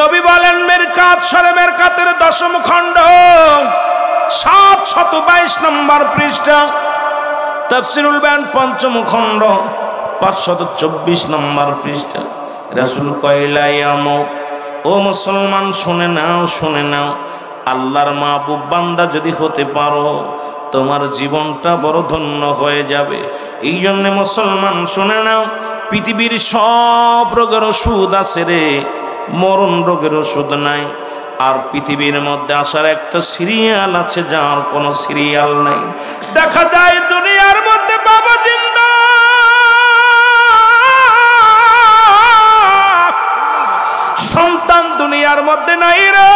নবী বলেন মেরকাত সরে মেরকাতের 10ম খণ্ড 722 নম্বর পৃষ্ঠা, তাফসীরুল বায়ান 5ম খণ্ড 524 নম্বর পৃষ্ঠা। রাসূল কয়লা ইয়ামু, ও মুসলমান শুনে নাও, শুনে নাও, আল্লাহর মাহবুব বান্দা যদি হতে পারো তোমার জীবনটা বড় ধন্য হয়ে যাবে। এই জন্য মুসলমান শুনে নাও, পৃথিবীর সব রোগের ওষুধ আছে রে, মরণ রোগের ওষুধ নাই। আর পৃথিবীর মধ্যে আসার একটা সিরিয়াল আছে যার কোনো সিরিয়াল নাই। দেখা যায় দুনিয়ার মধ্যে বাবা জিন্দা, সন্তান দুনিয়ার মধ্যে নাই রে।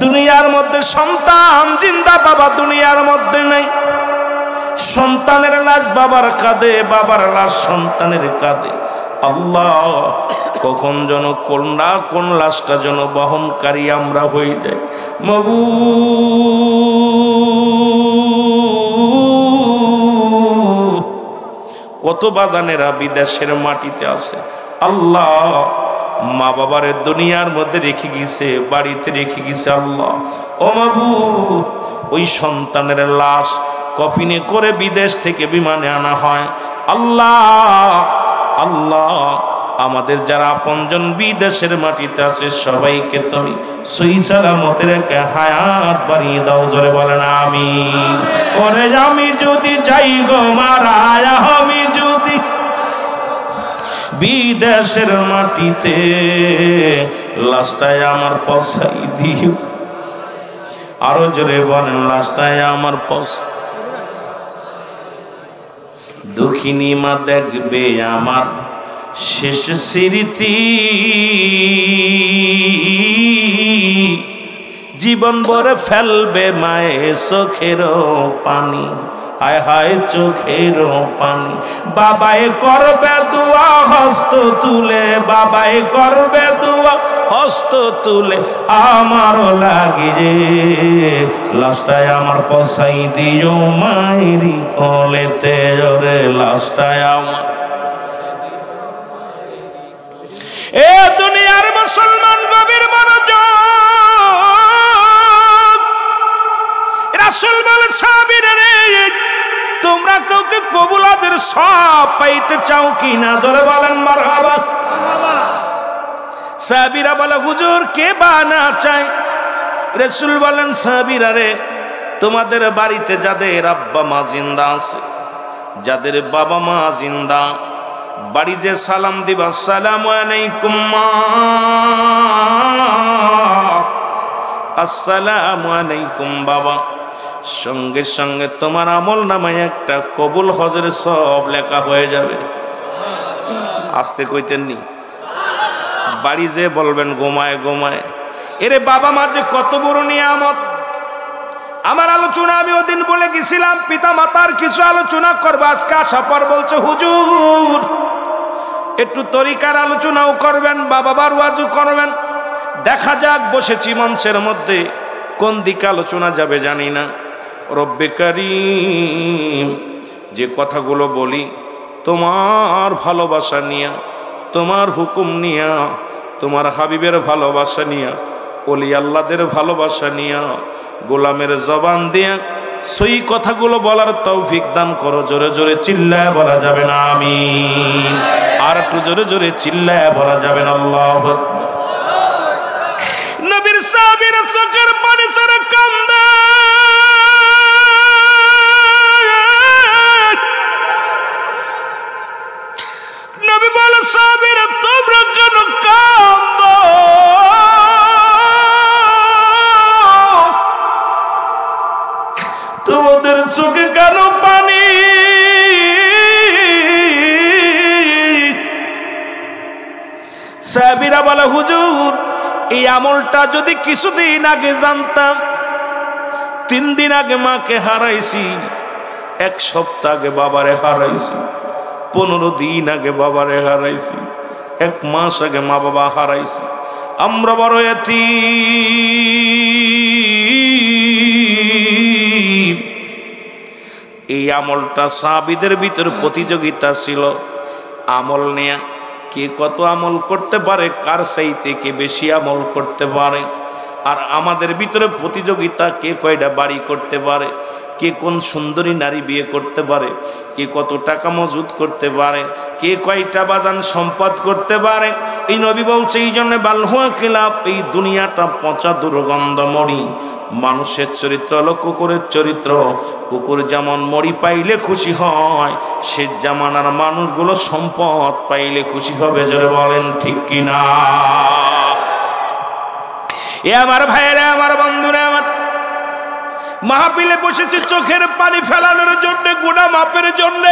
দুনিয়ার মধ্যে সন্তান জিন্দা, বাবা দুনিয়ার মধ্যে নাই। সন্তানের লাশ বাবার কাঁধে, বাবার লাশ সন্তানের কাঁধে। আল্লাহ কখন যেন কোন লাশটা যেন বহনকারী আমরা হয়ে যাই। কত বাগানেরা বিদেশের মাটিতে আছে। আল্লাহ মা বাবারে দুনিয়ার মধ্যে রেখে গেছে, বাড়িতে রেখে গেছে। আল্লাহ ও মাবুদ, ওই সন্তানের লাশ কফিনে করে বিদেশ থেকে বিমানে আনা হয়। আল্লাহ আল্লাহ আমাদের যারা আপনজন বিদেশের মাটিতে আছে সবাইকে তুমি সহি সালামতে রেখে হায়াত বাড়িয়ে দাও। জোরে বলেন আমিন। ওরে আমি যদি যাই গো মারা, আমি যদি বিদেশের মাটিতে, লাশটায় আমার পৌঁছাই দিও। আরো জোরে বলেন, লাশটায় আমার পৌঁছাই। দুঃখিনী মা দেখবে আমার শেষ স্মৃতি, জীবন ভরে ফেলবে মায়ের চোখের পানি। হায় হায় চোখের পানি। বাবাই করবে দোয়া হস্ত তুলে, বাবাই করবে দোয়া হস্ত তুলে, আমারও লাগে রে লাশটায় আমার পৌঁছাই দিও মায়েরি কোলেতে। রে লাশটায় আমার। এ দুনিয়ার মুসলমান গভীর মনোযোগ। রাসূল বলে সাহাবীরা রে, তোমরা কাউকে কবুলাতের সব পাইতে চাও কি না? জোরে বলেন মারহাবা। সাহাবীরা বলে হুজুর কে বা না চায়? রাসূল বলেন সাহাবীরা রে, তোমাদের বাড়িতে যাদের আব্বা মা জিন্দা আছে, যাদের বাবা মা জিন্দা, বাড়ি যে সালাম দিবা আসসালামু আলাইকুম মা, আসসালামু আলাইকুম বাবা, সঙ্গে সঙ্গে তোমার আমল নামায় একটা কবুল হজের সব লেখা হয়ে যাবে। আস্তে কইতেন নি, বাড়ি যে বলবেন ঘুমায় ঘুমায়। এরে বাবা মা যে কত বড় নিয়ামত। আমার আলোচনা আমি ওদিন বলে গেছিলাম পিতা মাতার কিছু আলোচনা করবো। আজকে আসার পর বলছে হুজুর একটু তরিকার আলোচনাও করবেন, বাবা বার ওয়াজও করবেন। দেখা যাক, বসেছি মঞ্চের মধ্যে, কোন দিকে আলোচনা যাবে জানি না। রব্বে কারীম, যে কথাগুলো বলি তোমার ভালোবাসা নিয়া, তোমার হুকুম নিয়া, তোমার হাবিবের ভালোবাসা নিয়া, ওলি আল্লাহদের ভালোবাসা নিয়া, গোলামের জবান দিয়া সই কথাগুলো বলার তৌফিক দান করো। জোরে জোরে চিল্লায় বলা যাবে না আমিন? আর একটু জোরে জোরে চিল্লায় বলা যাবে না আল্লাহু আকবার। নবীর সাহাবীরা চোখের পানি ছেড়ে কান্দে। নবী বলে সাহাবীরা তোমরা কেন কান্দো? তোমাদের চোখে কেন পানি? সাহাবীরা বলে হুজুর এই আমলটা যদি কিছুদিন আগে জানতাম। 3 দিন আগে মাকে হারাইছি, 1 সপ্তাহ আগে বাবারে হারাইছি, 15 দিন আগে বাবারে হারাইছি, 1 মাস আগে মা বাবা হারাইছি। আমরা বড় এতিম। এই আমলটা সাহাবীদের ভিতর প্রতিযোগিতা ছিল, আমল নেয়া কে কত আমল করতে পারে, কার চাইতে কে বেশি আমল করতে পারে। আর আমাদের ভিতরে প্রতিযোগিতা, কে কয়টা বাড়ি করতে পারে, কে কোন সুন্দরী নারী বিয়ে করতে পারে, কে কত টাকা মজুদ করতে পারে, কে কয়টা বাজান সম্পদ করতে পারে। এই নবী বলছে এই জন্য বালহুয়া খিলাফ, এই দুনিয়াটা পচা দুর্গন্ধময়ী। মানুষের চরিত্র হলো কুকুরের চরিত্র। কুকুর যেমন মরি পাইলে খুশি হয়, সে জামানার মানুষগুলো সম্পদ পাইলে খুশি হবে। জোরে বলেন ঠিক কিনা? এ আমার ভাইয়েরা, আমার বন্ধুরা, আমার মাহফিলে বসেছে চোখের পানি ফেলানোর জন্য, গুনাহ মাপের জন্য।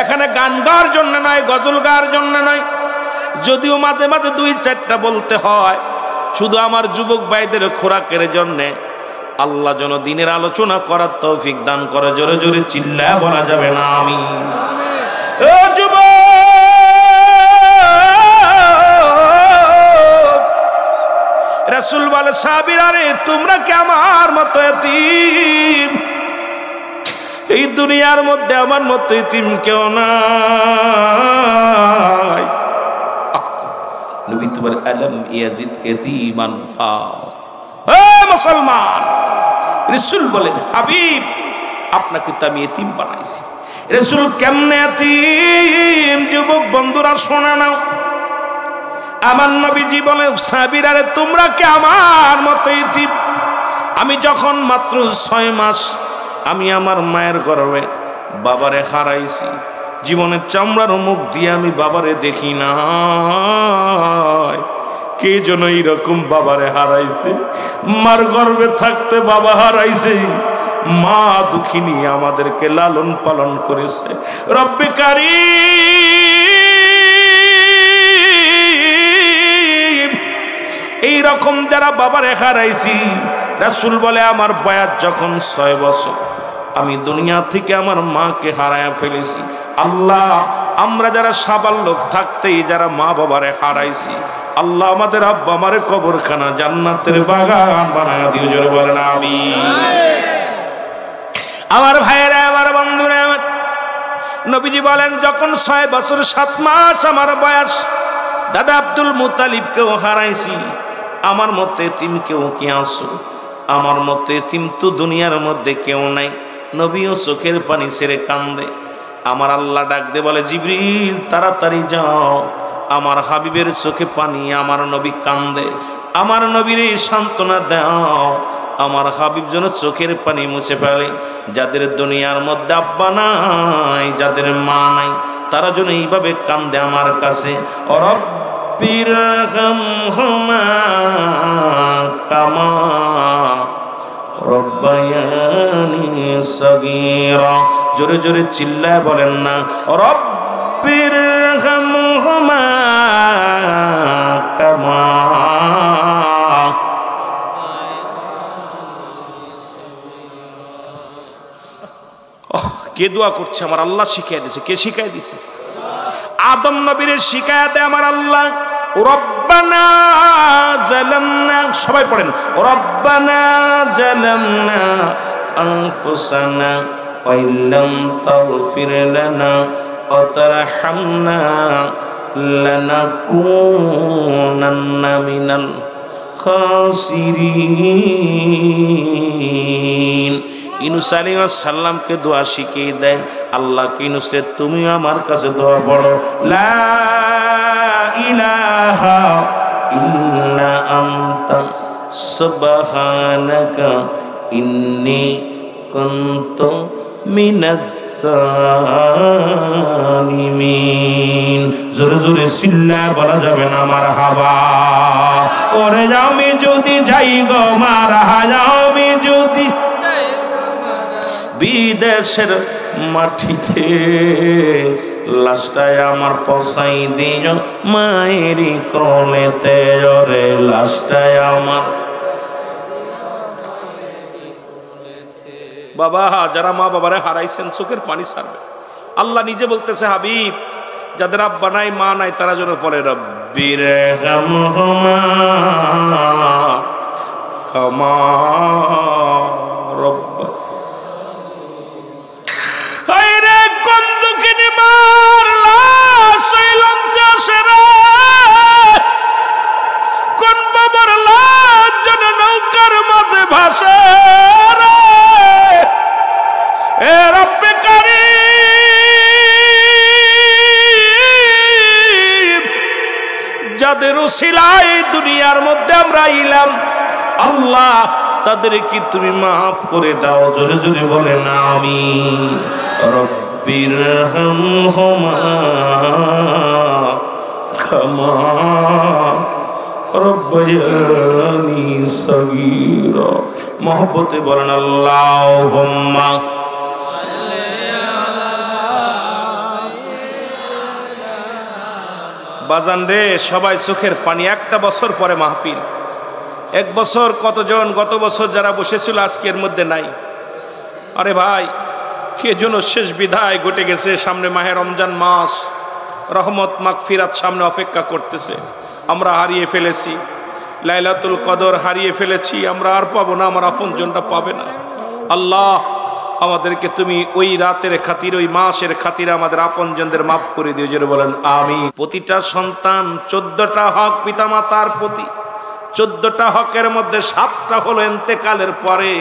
এখানে গান গাওয়ার জন্য নয়, গজল গাওয়ার জন্য নয়। যদিও মাঝে মাঝে 2-4টা বলতে হয়, শুধু আমার যুবক ভাইদের খোরাকের জন্য। আল্লাহ যেন দিনের আলোচনা করার তৌফিক দান করে। জোরে জোরে চিল্লায়া বলা যাবে না আমিন? ও যুবক, রাসূল বলে সাহাবীরা রে, তোমরা কি আমার মতো এতিম? এই দুনিয়ার মধ্যে আমার মতো এতিম কেউ নাই। নবী তো বলে আলম ইয়াজিদ ইয়াতীমান ফা। হে মুসলমান, রাসূল বলেন হাবিব আপনাকে তো আমি এতিম বানাইছি। রাসূল কেমনে এতিম? যুবক বন্ধুরা শোনা নাও। আমার নবীজি বলে সাহাবীরা রে, তোমরা কি আমার মতো এতিম? আমি যখন মাত্র 6 মাস আমি আমার মায়ের গর্ভে বাবারে হারাইছি। জীবনের চামড়ার মুখ দিয়ে আমি বাবারে দেখি না। কে যেন এইরকম বাবারে হারাইছে, মার গর্ভে থাকতে বাবা হারাইছে। মা দুঃখিনী আমাদেরকে লালন পালন করেছে। রব্বে কারীম, এইরকম যারা বাবারে হারাইছি, রাসূল বলে আমার বয়স যখন 6 বছর আমি দুনিয়া থেকে আমার মাকে হারায়া ফেলেছি। আল্লাহ, আমরা যারা সাবালক থাকতেই যারা মা বাবারে হারাইছি, আল্লাহ আমাদের আব্বা আমারে কবরখানা জান্নাতের বাগান বানায়া দিও। জোরে বলেন আমিন। আমার ভাইয়েরা, আমার বন্ধুরা, নবীজি বলেন যখন 6 বছর 7 মাস আমার বয়স, দাদা আব্দুল মুত্তালিবকেও হারাইছি। আমার মতে এতিম কেউ কি আসো? আমার মতে এতিম তো দুনিয়ার মধ্যে কেউ নাই। নবীও চোখের পানি ছেড়ে কান্দে। আমার আল্লাহ ডাক দে বলে জিবরিল তাড়াতাড়ি যাও, আমার হাবিবের চোখে পানি। আমার নবী কান্দে, আমার নবীর সান্ত্বনা দাও। আমার হাবিব যেন চোখের পানি মুছে ফেলে। যাদের দুনিয়ার মধ্যে আব্বা নাই, যাদের মা নাই, তারা যেন এইভাবে কান্দে আমার কাছে। রব্বিরহামহুমা কামা রব্বায়ানি সগীরা। জোরে জোরে চিল্লায় বলেন না, রব্বিরহামহুমা কামা। কে দোয়া করছে? আমার আল্লাহ শিখাই দিয়েছে। কে শিখাই দিয়েছে? আদম নবীর শিখায় দেয় আমার আল্লাহ। রব্বানা জালামনা, সবাই পড়েন, রব্বানা জালামনা আনফুসানা ওয়া ইল্লাম তাগফির লানা ওয়া তারহামনা লানাকুনান্না মিনাল খাসিরিন। ইউনূস আলাইহিস সালামকে দোয়া শিখিয়ে দেয় আল্লাহ। ইউনূস রে, তুমি আমার কাছে দোয়া পড়ো, লা ইলাহা ইল্লা আনতা সুবহানাকা ইন্নী কুনতু মিনাজ জালিমিন। জোরে জোরে চিল্লা বলা যাবে না মারহাবা। ওরে আমি যদি যাই গো মারহাবা, আমি যদি বিদেশের মাটিতে লাশটায় আমার পৌঁছাই দিও মায়েরই কোলেতে। ওরে লাশটায় আমার বাবা, যারা মা বাবারে হারাইছেন চোখের পানি ছাড়বে। আল্লাহ নিজে বলতেছে হাবিব, যাদের আব্বা নাই মা নাই তারা যেন পড়ে রব্বিরহামহুমা কামা রব্বা। আরে কোন দুঃখিনী মার যাদের উসিলায় দুনিয়ার মধ্যে আমরা আইলাম, আল্লাহ তাদেরকে তুমি মাফ করে দাও। জোরে জোরে বলেন আমিন। রব্বিরহামহুমা কামা রব্বায়ানি সগীরা। মহব্বতে বলেন আল্লাহুম্মা বাজান রে, সবাই চোখের পানি। একটা বছর পরে মাহফিল, এক বছর কতজন গত বছর যারা বসেছিল আজকের মধ্যে নাই। আরে ভাই, কে যেন শেষ বিদায় ঘটে গেছে। সামনে মাহে রমজান মাস, রহমত মাগফিরাত সামনে অপেক্ষা করতেছে। আমরা হারিয়ে ফেলেছি লাইলাতুল কদর, হারিয়ে ফেলেছি। আমরা আর পাবো না, আমার আপনজনরা পাবে না। আল্লাহ আমাদেরকে তুমি ওই রাতের খাতির, ওই মাসের খাতিরে আমাদের আপনজনদের মাফ করে দিও। জোরে বলেন আমিন। প্রতিটা সন্তান 14টা হক পিতামাতার প্রতি। 14টা হকের মধ্যে 7টা হলো ইন্তেকালের পরে,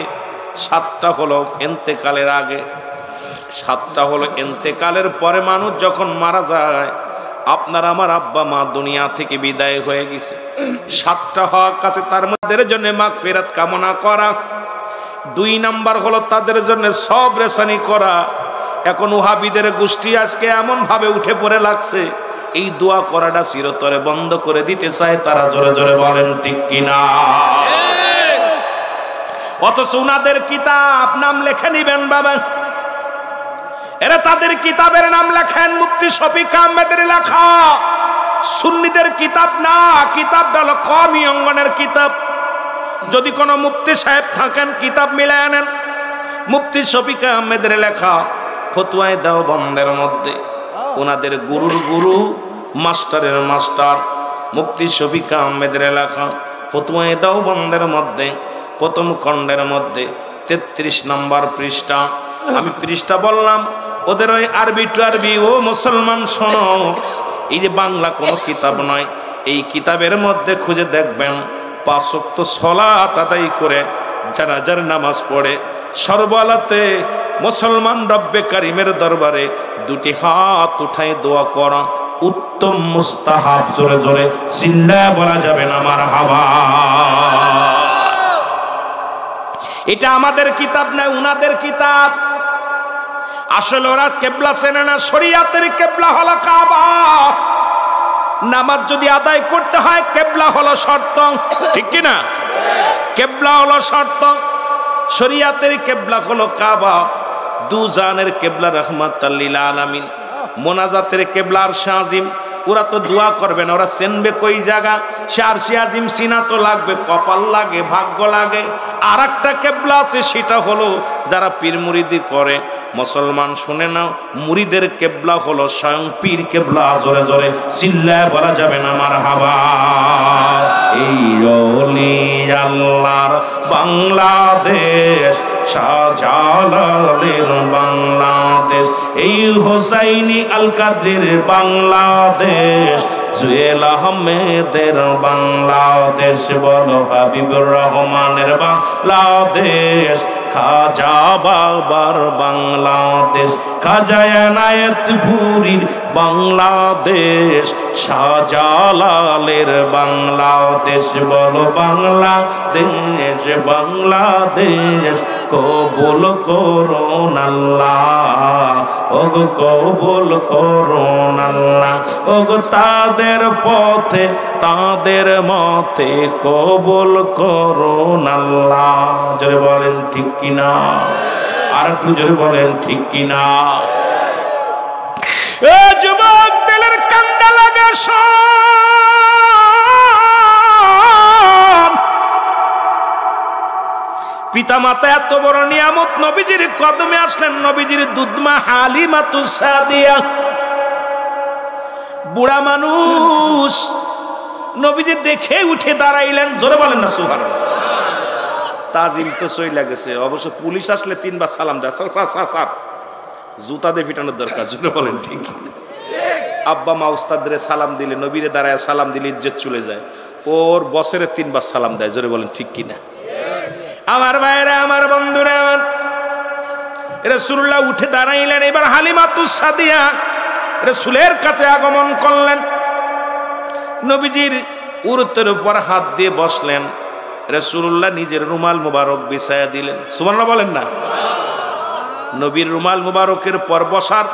7টা হলো ইন্তেকালের আগে, 7টা হলো ইন্তেকালের পরে। মানুষ যখন মারা যায়, আপনার আমার আব্বা মা দুনিয়া থেকে বিদায় হয়ে গেছে, 7টা হক আছে। তার মধ্যে জন্য মাগফিরাত কামনা করা। 2 নাম্বার হলো তাদের জন্য সবর রেসানি করা। এখন ওহাবিদের গোষ্ঠী আজকে এমন ভাবে উঠে পড়ে লাগছে, এই দোয়া করাটা চিরতরে বন্ধ করে দিতে চায় তারা। জোরে জোরে বলেন ঠিক কিনা? অথচ উনাদের কিতাব নাম লেখে নিবেন বাবা, এরা তাদের কিতাবের নাম লেখেন মুফতি শফিক আহমেদের লেখা। সুন্নিদের কিতাব না, কিতাবটা হলো কওমি অঙ্গনের কিতাব। যদি কোনো মুফতি সাহেব থাকেন, কিতাব মিলায় আনেন। মুফতি শফিক আহমেদের লেখা ফতোয়ায়ে দেওবন্দের মধ্যে ওনাদের গুরুর গুরু, মাস্টারের মাস্টার মুফতি শফিক আহমেদের লেখা ফতোয়ায়ে দেওবন্দের মধ্যে প্রথম খণ্ডের মধ্যে 33 নম্বর পৃষ্ঠা। আমি পৃষ্ঠা বললাম, ওদের ওই আরবি টু আরবি। ও মুসলমান শোনো, এই যে বাংলা কোনো কিতাব নয়, এই কিতাবের মধ্যে খুঁজে দেখবেন 5 ওয়াক্ত সালাত আদায় করে জানাজার নামাজ পড়ে সর্বলাতে মুসলমান রব্বে কারিমের দরবারে 2টি হাত উঠায় দোয়া করা উত্তম মুস্তাহাব। জোরে জোরে চিল্লায় বলা যাবে না মারহাবা। এটা আমাদের কিতাব না, উনাদের কিতাব। আসলে ওরা কিবলা চেনে না। শরিয়াতের কিবলা হলো কাবা। নামাজ যদি আদায় করতে হয়, কিবলা হলো শর্ত, ঠিক কি না? কিবলা হলো শর্ত। শরিয়াতের কিবলা হলো কাবা। দুজানের কিবলা রাহমাতাল লিল আলামিন। মোনাজাতের কিবলা আরশে আজিম। ওরা তো দোয়া করবে না, ওরা চেনবে কই জায়গা। সে আরশে আজিম চিনা তো লাগবে, কপাল লাগে, ভাগ্য লাগে। আর একটা কিবলা আছে, সেটা হলো যারা পীর মুরিদি করে। মুসলমান শুনে নাও, মুরিদের কিবলা হলো স্বয়ং পীর কিবলা। জোরে জোরে চিল্লায় বলা যাবে না মারহাবা। এই ওলি আল্লাহর বাংলাদেশ, শাহজালালের বাংলাদেশ, এই হোসাইনি আল কাদরির বাংলাদেশ, জুয়েল আহমেদের বাংলাদেশ, বলো হাবিবুর রহমানের বাংলাদেশ, খাজা বাবার বাংলাদেশ, খাজা এনায়েতপুরীর বাংলাদেশ, শাহজালালের বাংলাদেশ, বলো বাংলাদেশ, বাংলাদেশ কবুল করুন আল্লাহ, ওগো কবুল করুন আল্লাহ, ওগো তাদের পথে তাদের মতে কবুল করুন আল্লাহ। জোরে বলেন ঠিক কিনা? আর একটু জোরে বলেন ঠিক কিনা? এ যুবক, দিলের কান্ডা লাগে পিতা মাতা এত বড় নিয়ামত, নবীজির কদমে আসলেন, নবীজির দুধমা হালিমাতুস সাদিয়া, বুড়া মানুষ, নবীজি দেখে উঠে দাঁড়াইলেন। জোরে বলেন না সুবহানাল্লাহ। তাজিম তো চইলা গেছে। অবশ্য পুলিশ আসলে 3 বার সালাম দেয়, স্যার স্যার স্যার স্যার, জুতা দিয়ে পিটানোর দরকার। জোরে বলেন ঠিক। আব্বা মা উস্তাদরে সালাম দিলে, নবীরে দাঁড়ায় সালাম দিলে ইজ্জত চলে যায়। ওর বছরে 3 বার সালাম দেয়। জোরে বলেন ঠিক কিনা? আমার ভাইরা, আমার বন্ধুরা, আমার রাসূলুল্লাহ উঠে দাঁড়াইলেন। এবার হালিমাতুস সাদিয়া রাসূলের কাছে আগমন করলেন। নবীজির উরুতের উপর হাত দিয়ে বসলেন। রাসূলুল্লাহ নিজের রুমাল মুবারক বিছায়া দিলেন। সুবহানাল্লাহ বলেন না। নবীর রুমাল মুবারকের পর বসার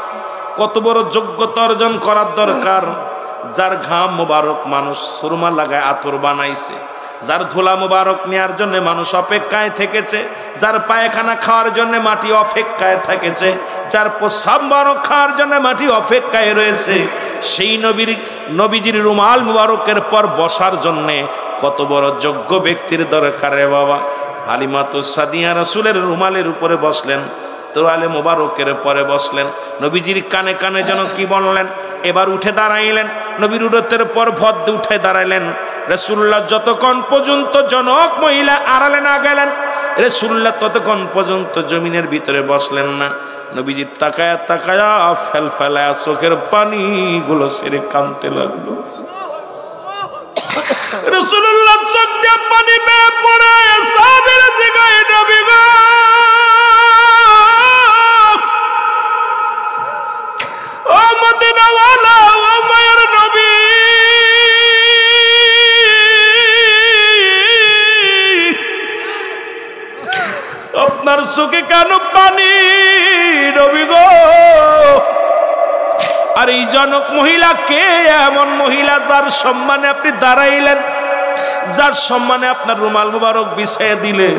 কত বড় যোগ্যতা অর্জন করার দরকার। যার ঘাম মুবারক মানুষ সুরমা লাগায় আতর বানাইছে, যার ধুলা মুবারক নেয়ার জন্য মানুষ অপেক্ষায় থেকেছে, যার পায়খানা খাওয়ার জন্য মাটি অপেক্ষায় থেকেছে, যার প্রস্রাব মুবারক খাওয়ার জন্য মাটি অপেক্ষায় রয়েছে, সেই নবীজির রুমাল মুবারকের পর বসার জন্য কত বড় যোগ্য ব্যক্তির দরকার রে বাবা। হালিমাতুস সাদিয়া রাসূলের রুমালের উপরে বসলেন, তোয়ালে মুবারকের পরে বসলেন। নবীজির কানে কানে যেন কি বললেন। এবার উঠে দাঁড়াইলেন, নবীর উরতের পর ভদ্র উঠে দাঁড়াইলেন। রাসূলুল্লাহ যতক্ষণ পর্যন্ত জনক মহিলা আড়ালে না গেলেন, রাসূলুল্লাহ ততক্ষণ পর্যন্ত জমিনের ভিতরে বসলেন না। নবীজি তাকায়া তাকায়া ফেলফেলা চোখের পানিগুলো ছেড়ে কাঁদতে লাগলো। রাসূলুল্লাহ চোখ দিয়ে পানি বেয়ে পড়ে সাহাবীরা জিগায়, নবী গো, ও মদিনাওয়ালা, ও মায়ের নবী, আপনার চোখে কেন পানি নবী গো? আর এই জনক মহিলা কে? এমন মহিলা যার সম্মানে আপনি দাঁড়াইলেন, যার সম্মানে আপনার রুমাল মুবারক বিছাইয়া দিলেন।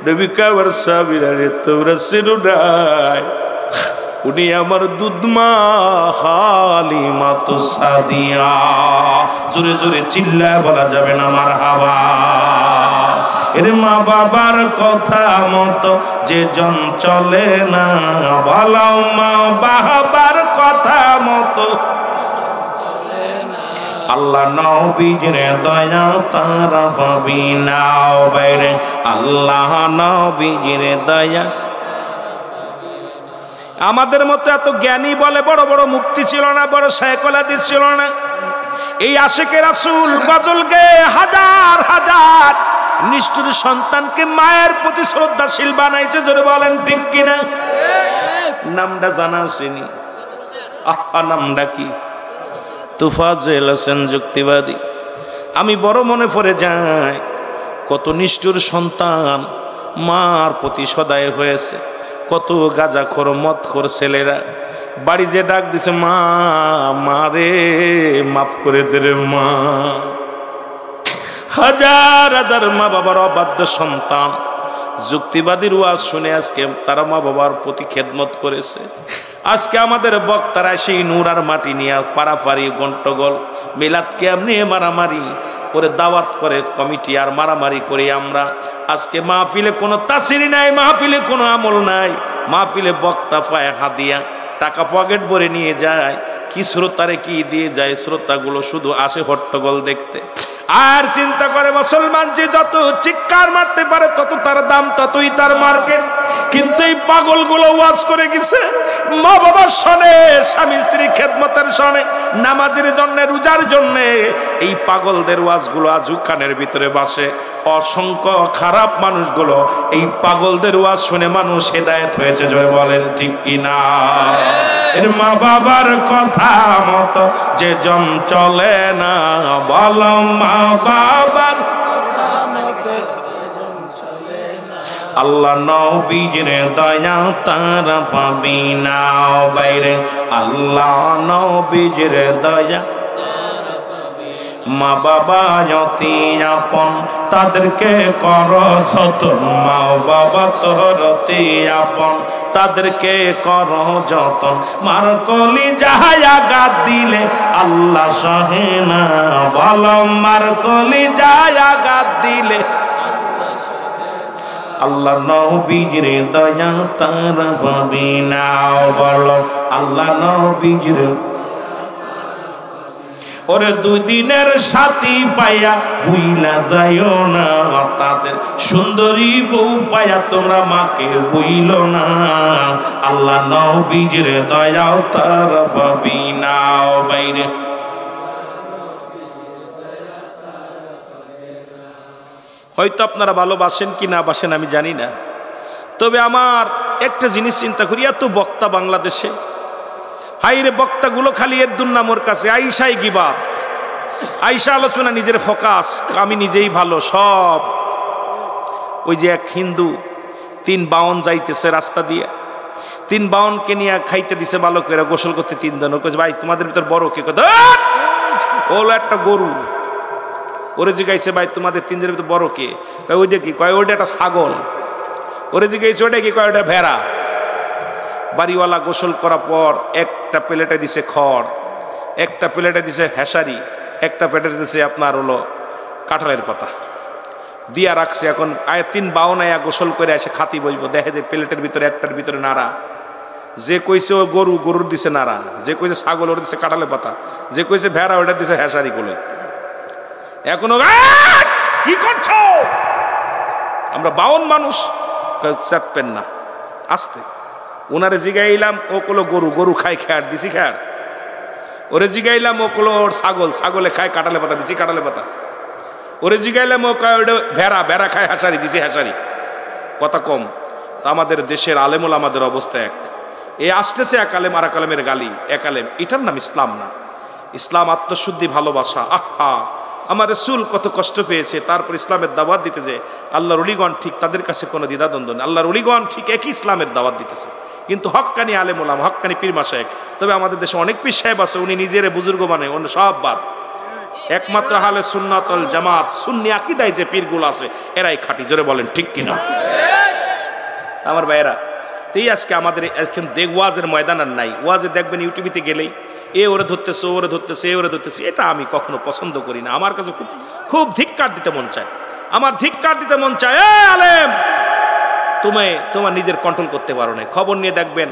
নবী কাবার সাহাবীরা রে, তোমরা চিনো নাই, উনি আমার দুধমা হালিমাতুস সাদিয়া। জোরে জোরে চিল্লায় বলা যাবে না মারহাবা। এর মা বাবার কথা মতো যে জন চলে না, ভালো মা বাবার কথা মতো আল্লাহ নবীজির দয়া তারা পাবি না বাইরে। আল্লাহ নবীজির দয়া। আমাদের মতো এত জ্ঞানী বলে বড় বড় মুফতি ছিল না, বড় শায়খুল হাদিস ছিল না। এই আশিকে রাসূল গজল গেয়ে হাজার হাজার নিষ্ঠুর সন্তানকে মায়ের প্রতি শ্রদ্ধাশীল বানাইছে। জোরে বলেন ঠিক কিনা? নামটা জানা আসেনি? আহা, নামটা কি? তোফাজ্জল হোসেন যুক্তিবাদী। আমি বড় মনে পড়ে যাই, কত নিষ্ঠুর সন্তান মার প্রতি সদায় হয়েছে। কত গাঁজাখোর মদখোর ছেলেরা বাড়ি যে ডাক দিছে, মা মারে মাফ করে দে রে মা। হাজার হাজার মা বাবার অবাধ্য সন্তান যুক্তিবাদীর ওয়াজ শুনে আজকে তারা মা বাবার প্রতি খেদমত করেছে। আজকে আমাদের বক্তারা সেই নূর আর মাটি নিয়ে পারাপারি গন্ডগোল মিলাদ কেমনি মারামারি করে দাওয়াত করে কমিটি, আর মারামারি করি আমরা। আজকে মাহফিলে কোনো তাসিরি নাই, মাহফিলে কোনো আমল নাই। মাহফিলে বক্তা পায় হাদিয়া, টাকা পকেট ভরে নিয়ে যায়, কি শ্রোতারে কি দিয়ে যায়। শ্রোতাগুলো শুধু আসে হট্টগোল দেখতে, আর চিন্তা করে মুসলমান যে যত চিৎকার মারতে পারে তত তার দাম, ততই তার মার্কেট। কিন্তু এই পাগলগুলো ওয়াজ করে গেছে মা বাবার শোনে, স্বামী স্ত্রী খেদমতের শোনে, নামাজের জন্য, রোজার জন্য। এই পাগলদের ওয়াজগুলো আজও কানের ভিতরে বাসে। অসংখ্য খারাপ মানুষগুলো এই পাগলদের ওয়াজ শুনে মানুষ হেদায়েত হয়েছে। জয় বলেন ঠিক কিনা? এর মা বাবার কথা মতো যে জন চলে না, বলো মা বাবার আল্লাহ নবীজির দয়া তারা পাবি না বাইরে। আল্লাহ নবীজির দয়া। মা বাবা যতি আপন তাদেরকে কর যতন, মা বাবা তোর অতি আপন তাদেরকে কর যতন। মার কলি যাহায়া গাদ দিলে আল্লাহ সহে না, বলো মার কলি যাহায়া গাদ দিলে আল্লাহ নবীজির দয়া তারা পাবি না, বলো আল্লাহ নবীজির। ওরে দুই দিনের সাথী পাইয়া ভুইলা যাইও না, তাদের সুন্দরী বউ পাইয়া তোমরা মাকে ভুইল না। আল্লাহ নবীজির দয়াও তারা পাবি না বাইরে। হয়তো আপনারা ভালোবাসেন কি না বাসেন আমি জানি না, তবে আমার একটা জিনিস চিন্তা করি, এত বক্তা বাংলাদেশে, হাইরে বক্তাগুলো খালি এর দুর্নামর কাছে আইসাই গিবাত। আইসা আলোচনা, নিজের ফোকাস, আমি নিজেই ভালো সব। ওই যে এক হিন্দু 3 বাউন যাইতেছে রাস্তা দিয়ে, 3 বাউনকে নিয়ে খাইতে দিছে ভালো করে, গোসল করতে 3 জন। কইছে ভাই তোমাদের ভিতর বড় কে? ওলো একটা গরু। ওরে জিগাইছে ভাই তোমাদের 3 জনের ভিতর বড় কে? কয় ওইটা কি? কয় ওইটা একটা ছাগল। ওরে জিগাইছে ওইটা কি? কয় ওইটা ভেড়া। বাড়িওয়ালা গোসল করার পর একটা প্লেটে দিছে খড়, একটা প্লেটে দিছে হেসারি, একটা প্লেটে দিছে আপনার হলো কাঁঠালের পাতা দিয়া রাখছে। এখন 3 বাউন আয়া গোসল করে এসে খাতি বসবো, দেখে যে প্লেটের ভিতরে একটার ভিতরে নাড়া। যে কইছে ও গরু, গরুর দিছে নাড়া। যে কইছে ছাগল, ওর দিছে কাঁঠালের পাতা। যে কইছে ভেড়া, ওটা দিছে হেসারি কোলে। এখনো কি করছো? আমরা বাউন মানুষ। চাপবেন না, আস্তে। ওনারে জিগাইলাম, ও কলো গরু, গরু খাই, খেয়ার দিছি খেয়ার। ওরে জিগাইলাম, ও কলো ওর ছাগল, ছাগলে খায় কাঁঠালে পাতা, দিছি কাঁঠালে পাতা। ওরে জিগাইলাম, ও কয় ওটা ভেড়া, ভেড়া খায় হাসারি, দিছি হাসারি। কথা কম। তা আমাদের দেশের আলেমুল আমাদের অবস্থা এক। এ আসতেছে এক আলেম আর এক আলেমের গালি, এক আলেম। এটার নাম ইসলাম না। ইসলাম আত্মশুদ্ধি, ভালোবাসা। আহা, আমার রাসূল কত কষ্ট পেয়েছে, তারপর ইসলামের দাওয়াত দিতে যে আল্লাহর ওলিগণ ঠিক তাদের কাছে কোনো দ্বিধাদ্বন্দ্ব নেই। আল্লাহর ওলিগণ ঠিক একই ইসলামের দাওয়াত দিতেছে, কিন্তু হক্কানি আলেম ওলামা, হক্কানি পীর মাশায়েখ। তবে আমাদের দেশে অনেক পীর সাহেব আছে, উনি নিজের বুজুর্গ মানে, অন্য সব বাদ। একমাত্র আহলে সুন্নাত ওয়াল জামাত, সুন্নি আকীদায় যে পীরগুলো আছে এরাই খাঁটি। জোরে বলেন ঠিক কিনা? আমার ভাইয়েরা, এই আজকে আমাদের এখন ওয়াজের ময়দান আর নাই। ওয়াজে দেখবেন ইউটিউবিতে গেলেই এ ওরে ধরতেছে, ওরে ধরতেছে, এ ওরে ধরতেছে। এটা আমি কখনো পছন্দ করি না। আমার কাছে খুব খুব ধিক্কার দিতে মন চায়। আমার ধিক্কার দিতে মন চায়। এ আলেম, তোমার নিজের কন্ট্রোল করতে পারো না। খবর নিয়ে দেখবেন,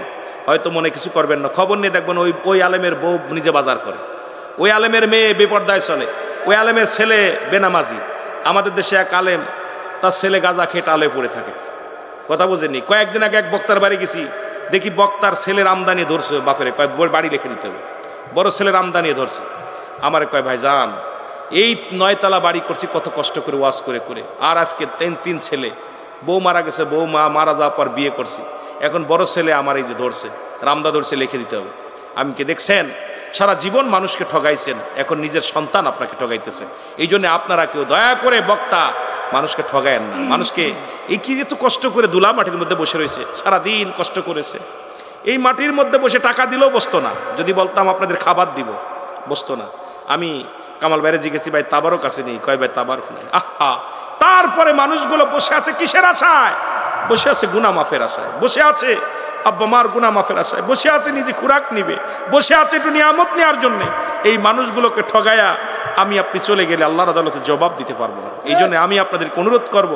হয়তো মনে কিছু করবেন না। খবর নিয়ে দেখবেন ওই আলেমের বউ নিজে বাজার করে, ওই আলেমের মেয়ে বেপর্দায় চলে, ওই আলেমের ছেলে বেনামাজি। আমাদের দেশে এক আলেম, তার ছেলে গাঁজা খেয়ে টালে পড়ে থাকে। কথা বোঝেননি? কয়েকদিন আগে এক বক্তার বাড়ি গেছি, দেখি বক্তার ছেলের আমদানি ধরছে বাপেরে, কয় বাড়ি লিখে দিতে হবে। বড় ছেলের আমদানি ধরছে। আমারে কয় ভাই যান, এই 9 তলা বাড়ি করছি কত কষ্ট করে ওয়াজ করে করে, আর আজকে 3 ছেলে, বউ মারা গেছে, বউ মারা যাওয়ার পর বিয়ে করছি, এখন বড় ছেলে আমার এই যে ধরছে, রামদা ধরছে, লিখে দিতে হবে। আমি কি দেখছেন? সারা জীবন মানুষকে ঠগাইছেন, এখন নিজের সন্তান আপনাকে ঠগাইতেছে। এই জন্য আপনারা কেউ দয়া করে বক্তা মানুষকে ঠগায়েন না। মানুষকে এই কি এত কষ্ট করে ধুলা মাটির মধ্যে বসে রয়েছে, সারাদিন কষ্ট করেছে, এই মাটির মধ্যে বসে টাকা দিলেও বসতো না। যদি বলতাম আপনাদের খাবার দিব, বসতো না। আমি কামাল বাইরে জিজ্ঞেসি, ভাই তাবারও কাছে নেই? কয় ভাই তাবারক নেই। আহা, তারপরে মানুষগুলো বসে আছে কিসের আশায়? বসে আছে গুনাহ মাফের আশায়, বসে আছে আব্বা মার গুনাহ মাফের আশায়, বসে আছে নিজে খুরাক নিবে, বসে আছে একটু নিয়ামত নেওয়ার জন্য। এই মানুষগুলোকে ঠগায়া আমি আপনি চলে গেলে আল্লাহর আদালতে জবাব দিতে পারবো না। এই জন্য আমি আপনাদেরকে অনুরোধ করব,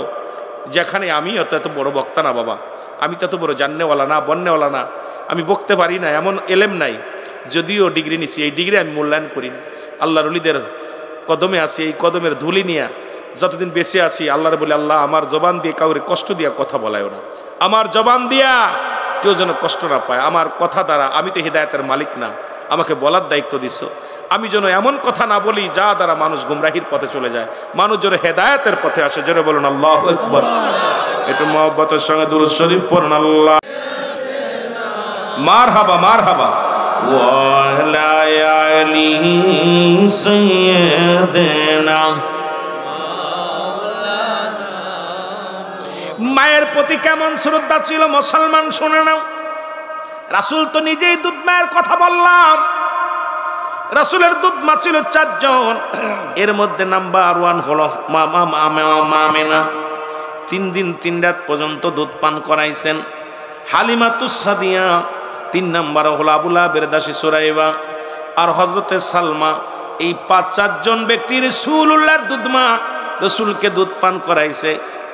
যেখানে আমি এত বড় বক্তা না বাবা, আমি তত বড় জাননেওয়ালা না, বন্নেওয়ালা না, আমি বকতে পারি না, এমন এলেম নাই। যদিও ডিগ্রি নিছি, এই ডিগ্রি আমি মূল্যায়ন করি না। আল্লাহর ওলিদের কদমে আছি, এই কদমের ধুলি নিয়ে যতদিন বেঁচে আছি আল্লাহর বলে, আল্লাহ আমার জবান দিয়ে কাউরে কষ্ট দিয়া কথা বলায়ও না, আমার জবান দিয়া কেউ যেন কষ্ট না পায়। আমার কথা দ্বারা, আমি তো হিদায়াতের মালিক না, আমাকে বলার দায়িত্ব দিচ্ছ, আমি যেন এমন কথা না বলি যা দ্বারা মানুষ গুমরাহির পথে চলে যায়, মানুষ যেন হেদায়েতের পথে আসে। যেন বলুন আল্লাহু আকবার। একটু মহব্বতের সঙ্গে দুরূদ শরীফ পড়ুন। আল্লাহ মারহাবা মারহাবা। ওয়ালা আলি সাইয়্যিদিনা। মায়ের প্রতি কেমন শ্রদ্ধা ছিল মুসলমান শুনে নাও। রাসূল তো নিজেই দুধ মায়ের কথা বললাম। রাসূলের দুধ মা ছিল 4 জন, এর মধ্যে নাম্বার 1 হলো মামেনা। 3 দিন 3 রাত পর্যন্ত দুধ পান করাইছেন। হালিমাতুস সাদিয়া 3 নাম্বার হলো আবু লাহাবের দাসী সুরাইবা আর হযরতে সালমা। এই 5-4 জন ব্যক্তি রাসূলুল্লাহর দুধ মা, রাসূলকে দুধ পান করাইছে।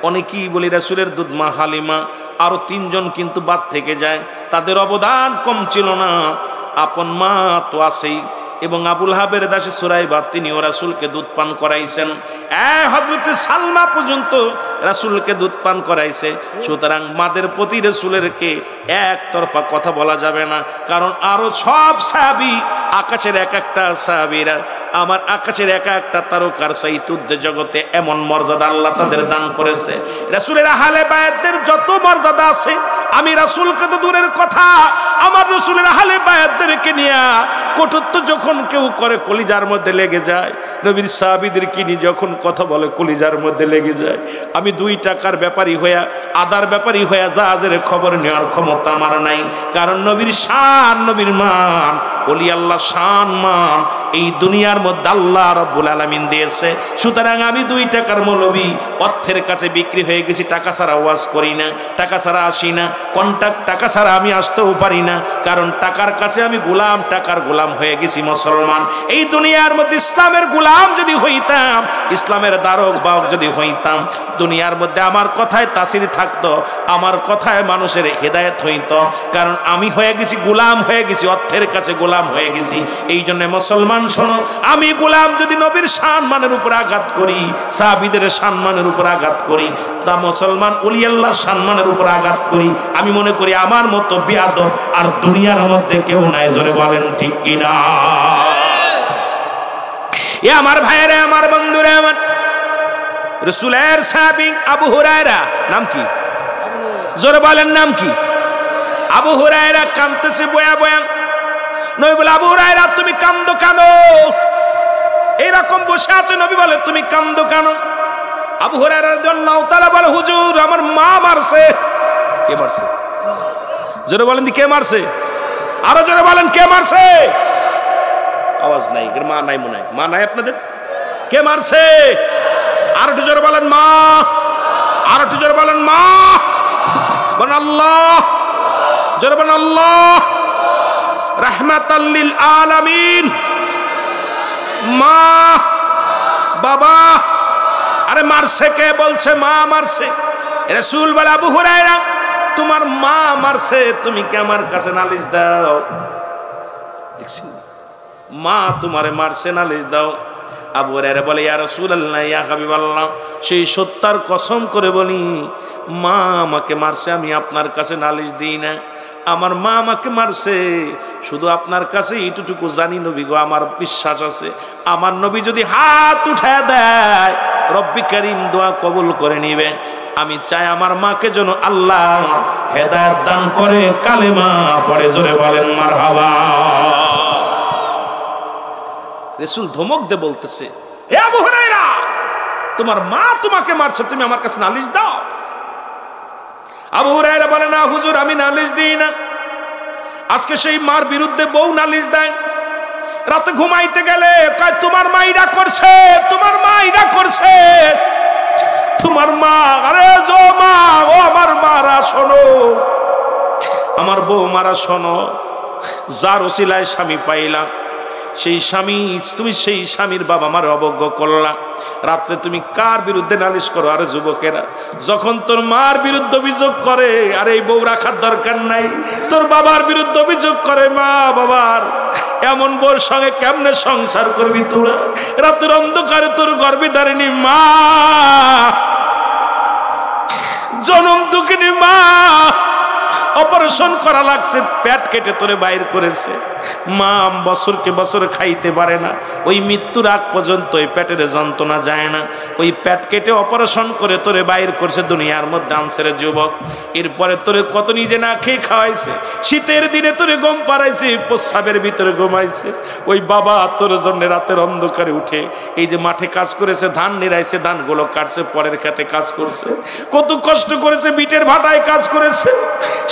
অনেকেই বলি রাসূলের দুধ মা হালিমা, আরো 3 জন কিন্তু বাদ থেকে যায়, তাদের অবদান কম ছিল না। আপন মা তো আছেই, এবং আবু লাহাবের দাসী সুরাইবা তিনিও রাসূলকে দুধ পান করাইছেন। হযরতে সালমা পর্যন্ত রাসূলকে দুধ পান করাইছে। সুতরাং মাদের প্রতি রাসূলেরকে একতরফা কথা বলা যাবে না, কারণ আরো সব সাহাবী, আকাশের এক একটা সাহাবীরা, আমার আকাশের এক একটা তারকার চাইতে জগতে এমন মর্যাদা আল্লাহ তাদের দান করেছে। রাসূলের আহলে বায়াতদের যত মর্যাদা আছে, আমি রাসূলকে তো দূরের কথা, আমার রাসূলের আহলে বায়াতদেরকে নিয়ে কটূক্তি যখন কেউ করে কলিজার মধ্যে লেগে যায়। নবীর সাহাবীদের কিনি যখন কথা বলে কলিজার মধ্যে লেগে যায়। আমি 2 টাকার ব্যাপারী হইয়া আদার ব্যাপারী হইয়া জাহাজের খবর নেওয়ার ক্ষমতা আমার নাই, কারণ নবীর শান, নবীর মান, ওলি আল্লাহ শান মান এই দুনিয়ার মধ্যে আল্লাহ রাব্বুল আলামিন দিয়েছে। সুতরাং আমি 2 টাকার মৌলবী, অর্থের কাছে বিক্রি হয়ে গেছি, টাকা ছাড়া ওয়াজ করি না, টাকা ছাড়া আসি না, কন্টাক্ট টাকা ছাড়া আমি আসতেও পারি না, কারণ টাকার কাছে আমি গোলাম, টাকার গোলাম হয়ে গেছি মুসলমান। এই দুনিয়ার মধ্যে ইসলামের গোলাম যদি হইতাম, ইসলামের দ্বারক বাহক যদি হইতাম, দুনিয়ার মধ্যে আমার কথায় তাসির থাকতো, আমার কথায় মানুষের হেদায়েত হইতো, কারণ আমি হয়ে গেছি গোলাম, হয়ে গেছি অর্থের কাছে গোলাম হয়ে গেছি। এই জন্য মুসলমান শোনো, আমি গোলাম যদি নবীর সম্মানের উপর আঘাত করি, সাহাবীদের সম্মানের উপর আঘাত করি, তা মুসলমান ওলি আল্লাহর সম্মানের উপর আঘাত করি, আমি মনে করি আমার মতো বেয়াদব আর দুনিয়ার মধ্যে কেউ নাই। জোরে বলেন ঠিক কিনা? এ আমার ভাইয়েরা, আমার বন্ধুরা, আমার রাসূলের সাহাবী আবু হুরায়রা, নাম কি? জোরে বলেন নাম কি? আবু হুরায়রা কাঁদতেছে বয়া বয়া। নবী বলে, আবু হুরায়রা তুমি কান্দো কেন? এইরকম বসে আছে, নবী বলে তুমি কান্দো কেন? আবু হুরায়রা রাদিয়াল্লাহু তাআলা বলে, হুজুর আমার মা মারছে। কে মারছে? জোরে বলেন কে মারছে? আরো জোরে বলেন কে মারছে? আওয়াজ নাই, মা নাই মনে হয়, মা নাই আপনাদের? কে মারছে? আর একটু জোরে বলেন মা, আর একটু জোরে বলেন মা, বলেন আল্লাহ, জোরে বলেন আল্লাহ। রাহমাতাল লিল আলামিন, মা বাবা। আরে মারছে কে? বলছে মা মারছে। রাসূল বলে, আবু হুরায়রা তোমার মা মারছে, তুমি কি আমার কাছে নালিশ দাও? দেখছেন, মা তোমারে মারছে, নালিশ দাও। আবু হুরায়রা বলে, ইয়া রাসূলুল্লাহ, ইয়া হাবিবাল্লাহ, সেই সত্যার কসম করে বলি, মা আমাকে মারছে, আমি আপনার কাছে নালিশ দিই না। আমার মা আমাকে মারছে, শুধু আপনার কাছে এইটুকু জানি নবী গো, আমার বিশ্বাস আছে আমার নবী যদি হাত উঠায় দেয় রব্বি কারীম দোয়া কবুল করে নিবে। আমি চাই আমার মাকে যেন আল্লাহ হেদায়েত দান করে, কালেমা পড়ে। জোরে বলেন মারহাবা। রাসূল ধমক দিয়ে বলতেছে, হে আবু হুরায়রা তোমার মা তোমাকে মারছে, তুমি আমার কাছে নালিশ দাও। আবু হুরায়রা বলে, না হুজুর আমি নালিশ দিই না। আজকে সেই মার বিরুদ্ধে বউ নালিশ দেয়। রাতে ঘুমাইতে গেলে কয় তোমার মা ইডা করছে, তোমার মা ইডা করছে, তোমার মা। আরে জো মা, ও আমার মারা শোনো, আমার বউ মারা শোনো, যার ওসিলায় স্বামী পাইলা, সেই স্বামী, তুমি সেই স্বামীর বাবা মার অবজ্ঞা করলা। রাত্রে তুমি কার বিরুদ্ধে নালিশ করো? আরে যুবকেরা, যখন তোর মার বিরুদ্ধে অভিযোগ করে, আরে এই বউ রাখার দরকার নাই, তোর বাবার বিরুদ্ধে অভিযোগ করে, মা বাবার, এমন বউর সঙ্গে কেমনে সংসার করবি তোরা? রাতের অন্ধকারে তোর গর্ভে ধারিনি মা, জনম দুঃখিনী মা, অপারেশন করা লাগছে, পেট কেটে তোরে বাইর করেছে, মা বছরকে বছর খাইতে পারে না, ওই মৃত্যুর আগ পর্যন্ত ওই পেটের যন্ত্রণা যায় না, ওই পেট কেটে অপারেশন করে তোরে বাইর করছে দুনিয়ার মধ্যে আনছে রে যুবক। এরপরে তোরে কত নিজে না খেয়ে খাওয়াইছে, শীতের দিনে তোরে গম পাড়াইছে, প্রস্রাবের ভিতরে ঘুমাইছে। ওই বাবা তোর জন্য রাতের অন্ধকারে উঠে এই যে মাঠে কাজ করেছে, ধান নিরাইছে, ধানগুলো কাটছে, পরের খেতে কাজ করছে, কত কষ্ট করেছে, বিটের ভাটায় কাজ করেছে।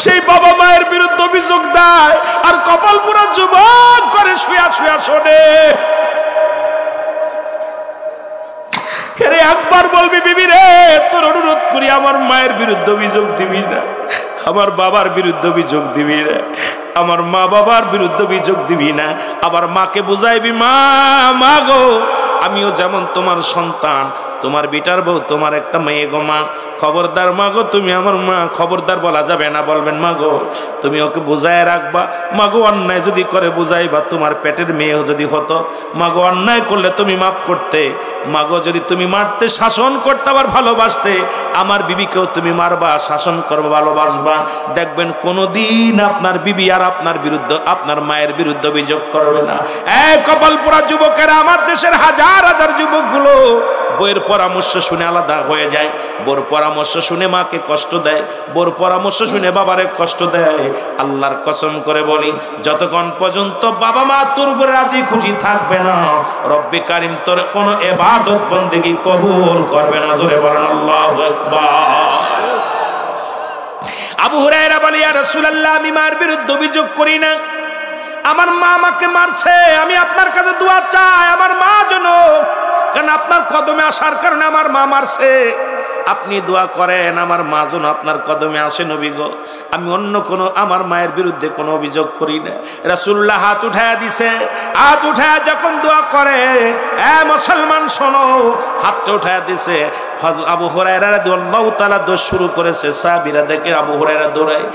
সেই বাবা মায়ের বিরুদ্ধে অভিযোগ দেয়, আর কপাল পুরা যুবক করে শুয়া শুয়া শোনে। একবার বলবি বিবি রে, তোর অনুরোধ করি আমার মায়ের বিরুদ্ধে অভিযোগ দিবি না, আমার বাবার বিরুদ্ধে অভিযোগ দিবি না, আমার মা বাবার বিরুদ্ধে অভিযোগ দিবি না। আবার মাকে বুঝাইবি, মা, মা গো, আমিও যেমন তোমার সন্তান, তোমার বিটার বউ, তোমার একটা মেয়ে গো মা, খবরদার মা গো, তুমি আমার মা, খবরদার বলা যাবে না, বলবেন মা গো তুমি ওকে বুঝায় রাখবা, মা গো অন্যায় যদি করে বুঝাইবা, তোমার পেটের মেয়েও যদি হতো, মা গো অন্যায় করলে তুমি মাফ করতে, মা গো যদি তুমি মারতে শাসন করতে আবার ভালোবাসতে, আমার বিবিকেও তুমি মারবা, শাসন করবা, ভালোবাসবা, দেখবেন কোনোদিন আপনার বিবি আর আপনার বিরুদ্ধে, আপনার মায়ের বিরুদ্ধে অভিযোগ করবে না। কপাল পোড়া যুবকেরা, আমার দেশের হাজার হাজার যুবকগুলো বইয়ের পরামর্শ শুনে আলাদা হয়ে যায়, বোর পরামর্শ শুনে মাকে কষ্ট দেয়, বোর পরামর্শ শুনে বাবারে কষ্ট দেয়। আল্লাহর কসম করে বলি, যতক্ষণ পর্যন্ত বাবা মা তোর উপরে রাজি খুশি থাকবে না, রব্বে কারিম তোর কোনো ইবাদত বন্দেগী কবুল করবে না। জোরে বলেন আল্লাহু আকবার। আবু হুরায়রা বলে, ইয়া রাসূলুল্লাহ, আমি মার বিরুদ্ধে অভিযোগ করি না, আমার মা আমাকে মারছে, আমি আপনার কাছে দোয়া চাই আমার মা যেন, কারণ আপনার কদমে আসার কারণে আমার মা মারছে, আপনি দোয়া করেন আমার মা যেন আপনার কদমে আসে নবী গো। আমি অন্য কোনো আমার মায়ের বিরুদ্ধে কোনো অভিযোগ করি না। রাসূলুল্লাহ হাত উঠায়া দিছে, হাত উঠায়া যখন দোয়া করে, এ মুসলমান শোনো, হাতটা উঠায়া দিছে। আবু হুরায়রা রাদিয়াল্লাহু তাআলা দৌড় শুরু করেছে, সাহাবীরা দেখে আবু হুরায়রা দৌড়ায়,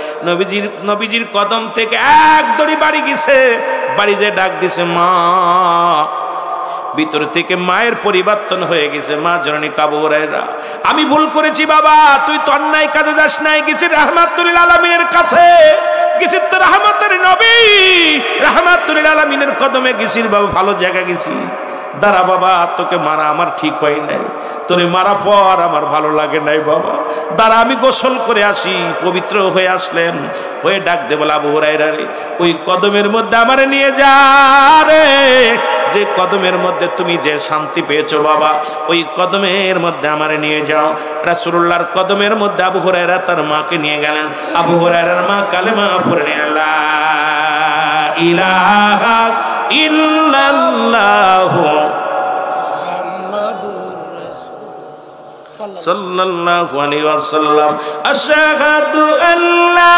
নবীজির কদম থেকে এক দড়ি বাড়ি গেছে, বাড়ি যে ডাক দিছে মা। ভিতর থেকে মায়ের পরিবর্তন হয়ে গেছে। মা জননী আবু হুরায়রা, আমি ভুল করেছি বাবা, তুই তো অন্যায় কাজে যাস নাই, গেছি রাহমাতুল আলামিনের কাছে, গেছি তো রাহমাতের নবী রাহমাতুল আলামিনের কদমে গেছি বাবা, ভালো জায়গা গেছি। দাঁড়া বাবা, তোকে মারা আমার ঠিক হয় নাই, তোরে মারা পর আমার ভালো লাগে নাই বাবা, দাঁড়া আমি গোসল করে আসি। পবিত্র হয়ে আসলেন, হয়ে ডাক দে বলে, আবু হুরায়রা রে, ওই কদমের মধ্যে আমারে নিয়ে যা রে, যে কদমের মধ্যে তুমি যে শান্তি পেয়েছো বাবা, ওই কদমের মধ্যে আমারে নিয়ে যাও। রাসূলুল্লাহর কদমের মধ্যে আবু হুরায়রা তার মাকে নিয়ে গেলেন। আবু হুরায়রার মা কালেমা পড়ে লা ইলাহা ইল্লাল্লাহু সাল্লাল্লাহু আলাইহি ওয়াসাল্লাম, আশহাদু আল্লা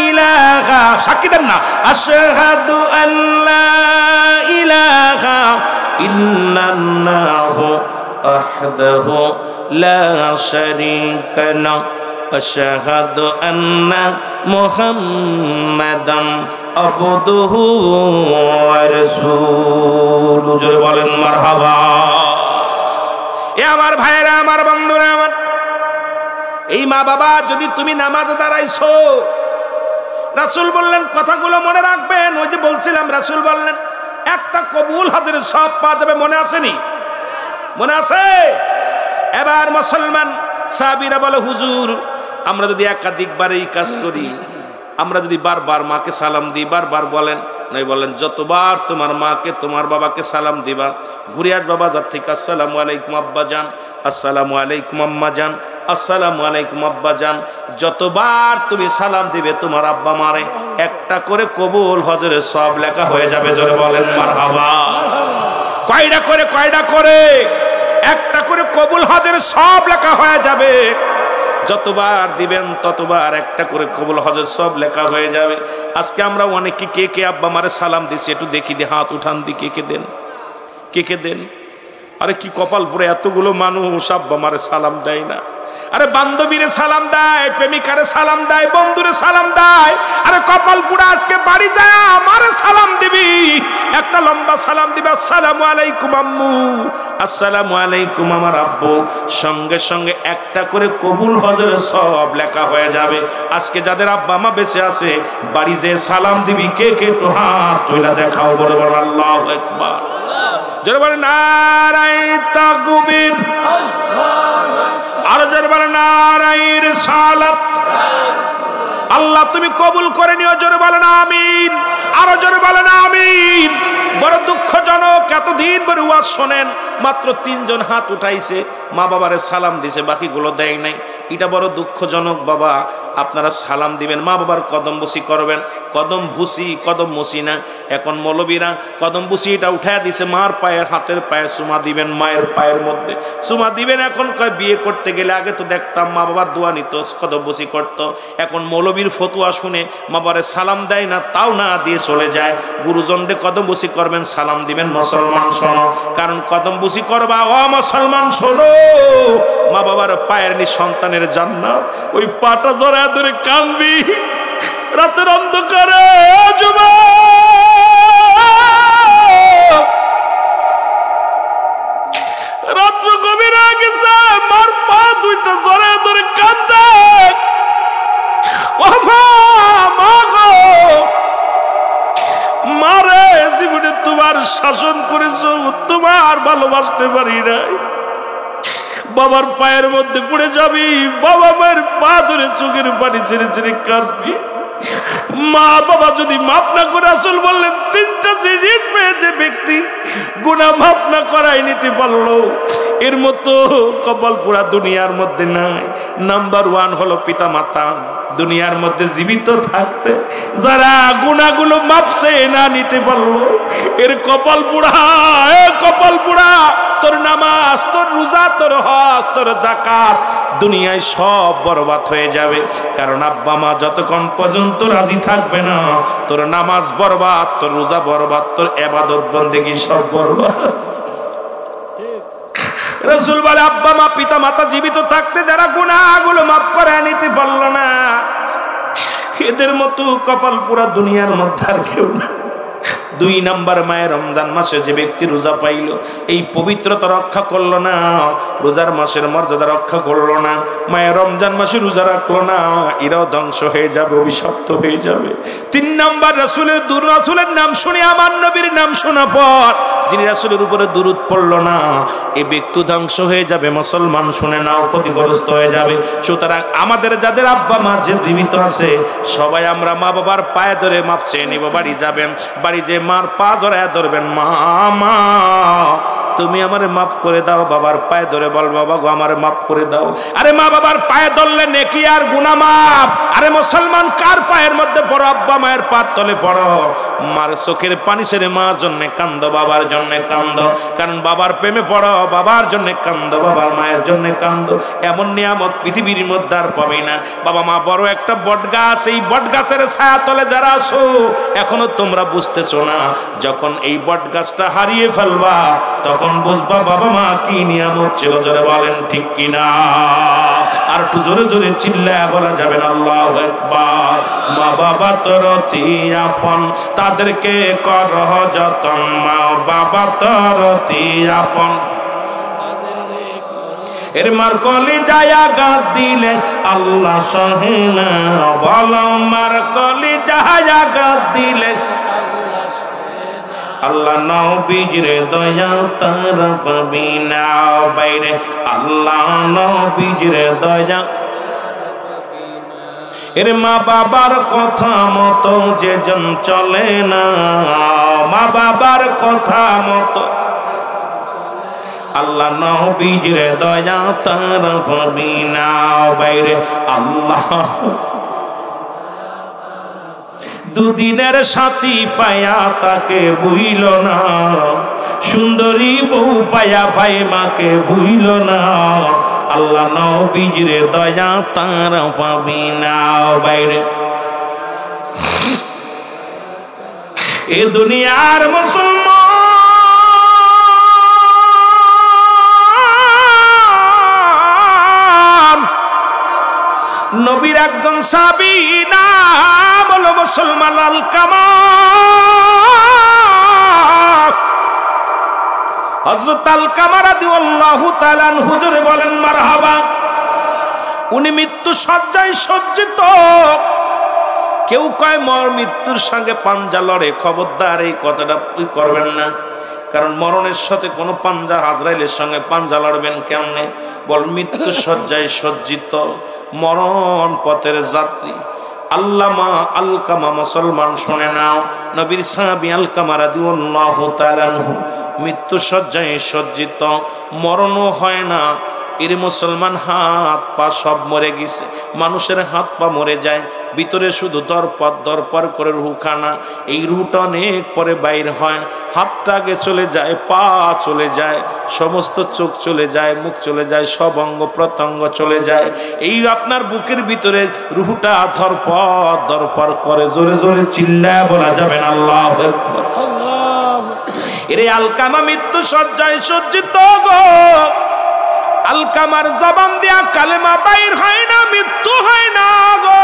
ইলাহা, সাক্ষী দেন না, আশহাদু আল্লা ইলাহা ইল্লাল্লাহু ওয়াহদাহু লা শারীকা লাহু, আশহাদু আন্না মুহাম্মাদান আবদুহু ওয়া রাসূলুহু। জোরে বলেন মারহাবা। এ আমার ভাইরা, আমার বন্ধুরা, আমার এই মা বাবা, যদি তুমি নামাজে দাঁড়াইছো, রাসূল বললেন কথাগুলো মনে রাখবেন। ওই যে বলছিলাম, রাসূল বললেন একটা কবুল হাতের সব পাওয়া যাবে, মনে আসেনি? মনে আছে? এবার মুসলমান সাহাবীরা বলে, হুজুর আমরা যদি একাধিকবার এই কাজ করি, আমরা যদি বারবার মাকে সালাম দিই, বারবার বলেন নাই, বলেন যতবার তোমার মাকে তোমার বাবাকে সালাম দিবা, ঘুরে আসবা বাজার থেকে, আসসালামু আলাইকুম আব্বা জান, আসসালামু আলাইকুম আম্মা জান, আসসালামু আলাইকুম আব্বা জান, যতবার তুমি সালাম দিবে তোমার আব্বা মারে, একটা করে কবুল হজরের সব লেখা হয়ে যাবে। জোরে বলেন মারহাবা। কয়টা করে? কয়টা করে? একটা করে কবুল হজরের সব লেখা হয়ে যাবে। যতবার দিবেন ততবার একটা করে কবুল হজের সব লেখা হয়ে যাবে। আজকে আমরা অনেকে কে কে আব্বা মারে সালাম দিছি, একটু দেখি দি, হাত উঠান দি, কে কে দেন, কে কে দেন? আরে কি কপাল পুরে, এতগুলো মানুষ আব্বা মারে সালাম দেয় না। আরে বান্ধবীরে সালাম দেয়, প্রেমিকারে সালাম দেয়, বন্ধুরে সালাম দেয়। আরে কপাল পুরা, আজকে বাড়ি যায় আমারে সালাম দিবি, একটা লম্বা সালাম দিবি, আসসালামু আলাইকুম আম্মু, আসসালামু আলাইকুম আমার আব্বু, সঙ্গে সঙ্গে একটা করে কবুল হজরের সব লেখা হয়ে যাবে। আজকে যাদের আব্বা মা বেঁচে আছে, বাড়ি যে সালাম দিবি, কে কে একটু হাত তুইলা দেখাও, বড় বড় আল্লাহু আকবার। জোরে বলে নারায়ে তাকবীর, আরো জোরে বলে নারায়ে রিসালাত। আল্লাহ তুমি কবুল করে নিও, জোরে বলেন আমিন, আরো জোরে বলেন আমিন। বড় দুঃখজনক, এতদিন পরে ওয়াজ শোনেন, মাত্র 3 জন হাত উঠাইছে, মা বাবারে সালাম দিছে, বাকিগুলো দেয় নাই। এটা বড় দুঃখজনক। বাবা আপনারা সালাম দিবেন, মা বাবার কদম বসি করবেন, কদম ভুসি কদম মসি না। এখন মৌলবীরা কদম বসি এটা উঠায় দিছে, মার পায়ের হাতের পায়ে চুমা দিবেন, মায়ের পায়ের মধ্যে চুমা দিবেন। এখন বিয়ে করতে গেলে আগে তো দেখতাম মা বাবার দোয়া নিত, কদম বসি করতো। এখন মৌলবীর ফতুয়া শুনে মা বাবারে সালাম দেয় না, তাও না দিয়ে চলে যায়। গুরুজনরে কদম বসি করবেন, সালাম দিবেন। মুসলমান শোনো, কারণ কদম বসি করবা, ও মুসলমান শোনো, মা বাবার পায়ের নি সন্তানের জান্নাত। ওই পাটা জড়া ধরে কাঁদবি রাতের অন্ধকারে, রাত্র গভীর হয়ে গেছে, মার পা দুইটা জড়া ধরে কাঁদে, ও মা, মা গো, মারে জীবনে তোমার শাসন করেছো, তোমার ভালোবাসতে পারি নাই, বাবার পায়ের মধ্যে পড়ে যাবি, বাবা মায়ের পা ধরে চোখের পানি ছেড়ে ছেড়ে কাঁদবি। মা বাবা যদি মাফ না করে, রাসূল বললেন তিনটা জিনিস পেয়ে যে ব্যক্তি গুনাহ মাফ না করাই নিতে পারলো, এর মতো কপাল পোড়া দুনিয়ার মধ্যে নাই। নাম্বার 1 হলো পিতা মাতা। দুনিয়ার মধ্যে জীবিত থাকতে যারা গুনাহগুলো মাফ চেয়ে না নিতে পারলো, এর কপাল পোড়া। কপাল পোড়া, তোর নামাজ, তোর রোজা, তোর হজ, তোর যাকাত দুনিয়ায় সব বরবাদ হয়ে যাবে। কারণ আব্বা মা যতক্ষণ পর্যন্ত রাজি থাকবে না, তোর নামাজ বরবাদ, তোর রোজা বরবাদ, তোর ইবাদত বন্দেগী সব বরবাদ। রাসূল বলে আব্বা মা পিতা মাতা জীবিত থাকতে যারা গুনাহগুলো মাফ করে নিতে পারলো না, এদের মতো কপাল পুরা দুনিয়ার মধ্যে আর কেউ না। 2 নাম্বার, মায়ের রমজান মাসে যে ব্যক্তি রোজা পাইল, এই পবিত্রতা রক্ষা করলো না, রোজার মাসের মর্যাদা রক্ষা করলো না, মায়ের রমজান মাসে রোজা রাখলো না, এরাও ধ্বংস হয়ে যাবে, অভিশপ্ত হয়ে যাবে। 3 নাম্বার, রাসূলের নাম শুনে, আমার নবীর নাম শোনা পর যিনি রাসূলের উপরে দুরূদ পড়লো না, এই ব্যক্তি ধ্বংস হয়ে যাবে। মুসলমান শুনে নাও, ক্ষতিগ্রস্ত হয়ে যাবে। সুতরাং আমাদের যাদের আব্বা মা যে জীবিত আছে, সবাই আমরা মা বাবার পায়ে ধরে মাপ চেয়ে নিব। বাড়ি যাবেন, বাড়ি যে মার পা জড়ায় ধরবেন, মা মা তুমি আমারে মাফ করে দাও। বাবার পায়ে ধরে বল, বাবা গো আমারে মাফ করে দাও। আরে মা বাবার পায়ে ধরলে নেকি আর গুনাহ মাফ। আরে মুসলমান কার পায়ের মধ্যে পড়ো? আব্বা মায়ের পার তলে পড়ো। মার চোখের পানি ছেড়ে মার জন্য কান্দো, বাবার জন্য কান্দো। কারণ বাবার প্রেমে পড়ো, বাবার জন্য কান্দো, বাবার মায়ের জন্য কান্দো। এমন নিয়ামত পৃথিবীর মধ্যে আর পাবে না। বাবা মা বড় একটা বট গাছ, এই বট গাছের ছায়া তলে যারা আছো, এখনো তোমরা বুঝতেছো না, যখন এই বট গাছটা হারিয়ে ফেলবা তখন বুঝবা বাবা মা কি নিয়ামত ছিল। জোরে বলেন ঠিক কিনা? আর একটু জোরে জোরে চিল্লায়া বলা যাবে না আল্লাহু আকবার। মা বাবা তোর অতি আপন, তাদেরকে কর যতন। মা বাবা তোর অতি আপন, এর মার কলি যায়া গাদ দিলে আল্লাহ সহে না। বল মার কলি যায়া গাদ দিলে আল্লাহ নবীর দয়া তারা পাবি না। বাইরে আল্লাহ নবীর দয়া। এর মা বাবার কথা মতো যে জন চলে না, মা বাবার কথা মতো আল্লাহ নবীর দয়া তারা পাবি না। বাইরে আল্লাহ দুদিনের সাথী পায়া তাকে ভুইল না, সুন্দরী বউ পায়া ভাই মাকে ভুইল না। আল্লাহ নবীর দয়া তারা পাবি না। বাইরে এ দুনিয়ার মুসলমান নবীর একজন সাহাবী নাম হলো মুসলমান আলকামা। হযরত আলকামা রাদিয়াল্লাহু তাআলা হুজুর বলেন মারহাবা। উনি মৃত্যু শয্যায় সজ্জিত। কেউ কয় মৃত্যুর সঙ্গে পাঞ্জা লড়ে, খবরদার এই কথাটা করবেন না। কারণ মরণের সাথে কোনো পাঞ্জা, আজরাইলের সঙ্গে পাঞ্জা লড়বেন কেমনে? বল মৃত্যু শয্যায় সজ্জিত, মরণ পথের যাত্রী। আল্লামা আলকামা মুসলমান শুনে নাও, নবীর সাহাবী আলকামা রাদিয়াল্লাহু তাআলা মৃত্যু শয্যায় সজ্জিত, মরণও হয় না। এর মুসলমান হাত পা সব মরে গেছে, মানুষের হাত পা মরে যায়, ভিতরে শুধু দরপর করে রুখানা। এই রুটা অনেক পরে বাইর হয়, হাতটা আগে চলে যায়, পা চলে যায়, সমস্ত চোখ চলে যায়, মুখ চলে যায়, সব অঙ্গ প্রত্যঙ্গ চলে যায়। এই আপনার বুকের ভিতরে রুহটা দরপর করে। জোরে জোরে চিল্লায়া বলা যাবে না আল্লাহু আকবার। এর আলকামা মৃত্যু শয্যায় সজ্জিত গো। আলকামার জবান দিয়া কালেমা বাইর হয় না, মৃত্যু হয় না গো।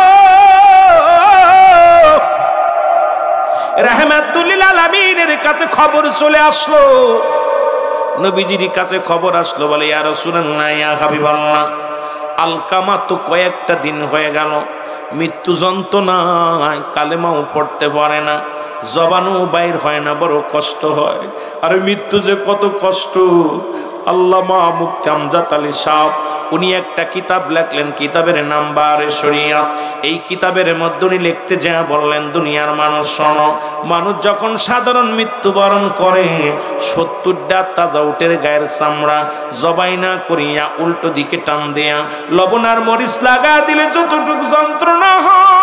রাহমাতুল লিল আলামিনের কাছে খবর চলে আসলো, নবীজির কাছে খবর আসলো, বলে ইয়া রাসূলুল্লাহ, ইয়া হাবিবাল্লাহ, আলকামা তো কয়েকটা দিন হয়ে গেল মৃত্যু যন্ত্রণায় কালেমাও পড়তে পারে না, জবানও বাইর হয় না, বড় কষ্ট হয়। আরে মৃত্যু যে কত কষ্ট, আল্লামা মুফতি আমজাদ আলী সাহেব উনি একটা কিতাব লেখলেন, কিতাবের নাম বারে শরিয়াত। এই কিতাবের মধ্যে উনি লিখতে যা বললেন, দুনিয়ার মানুষ শোনো, মানুষ যখন সাধারণ মৃত্যুবরণ করে 70টা তাজা উটের গায়ের চামড়া জবাই না করিয়া উল্টো দিকে টান দেয়া লবণ আর মরিচ লাগা দিলে যতটুকু যন্ত্রণা হয়,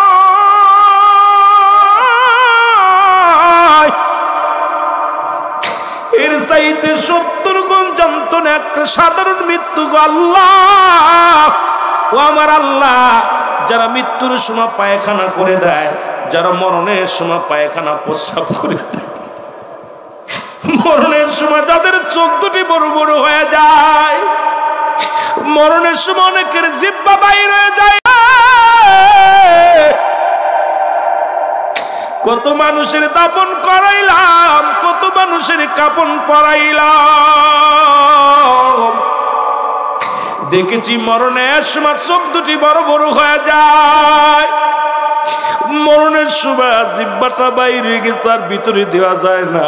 এর চাইতে 70 গুণ যন্ত্রণা একটা সাধারণ মৃত্যু। আল্লাহ ও আমার আল্লাহ, যারা মৃত্যুর সময় পায়খানা করে দেয়, যারা মরণের সময় পায়খানা প্রস্রাব করে দেয়, মরণের সময় যাদের চোখ দুটি বড় বড় হয়ে যায়, মরণের সময় অনেকের জিহ্বা বাইর হয়ে যায়, কত মানুষের দাপন করাইলাম, কত মানুষের কাপন পরাইলাম, দেখেছি মরণের সময় চোখ দুটি বড় বড় হয়ে যায়, মরণের সময় জিহ্বাটা বাইরে গেছে আর ভিতরে দেওয়া যায় না।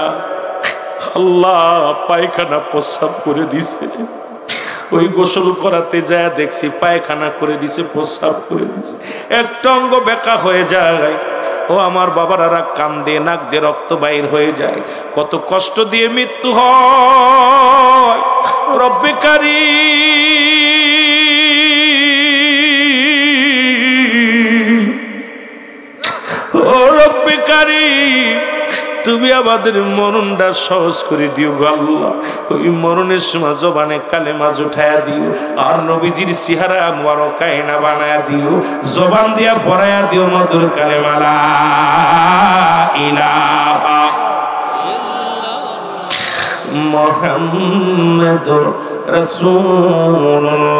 আল্লাহ পায়খানা প্রস্রাব করে দিছে, ওই গোসল করাতে যায় দেখছি পায়খানা করে দিছে, প্রস্রাব করে দিছে, একটা অঙ্গ বেঁকা হয়ে যায়। ও আমার বাবারা কান্দে, নাক দিয়ে রক্ত বাইর হয়ে যায়, কত কষ্ট দিয়ে মৃত্যু হয়। রব্বে কারীম, ও রব্বে কারীম, তুমি আমাদের মরণটা সহজ করে দিও গো আল্লাহ। ওই মরণের সময় জবানে কালেমা উঠায়া দিও, আর নবীজির চেহারা মুবারক আয়না বানায়া দিও, জবান দিয়া পড়ায়া দিও মধুর কালেমা লা ইলাহা মুহাম্মাদুর রাসূলুল্লাহ।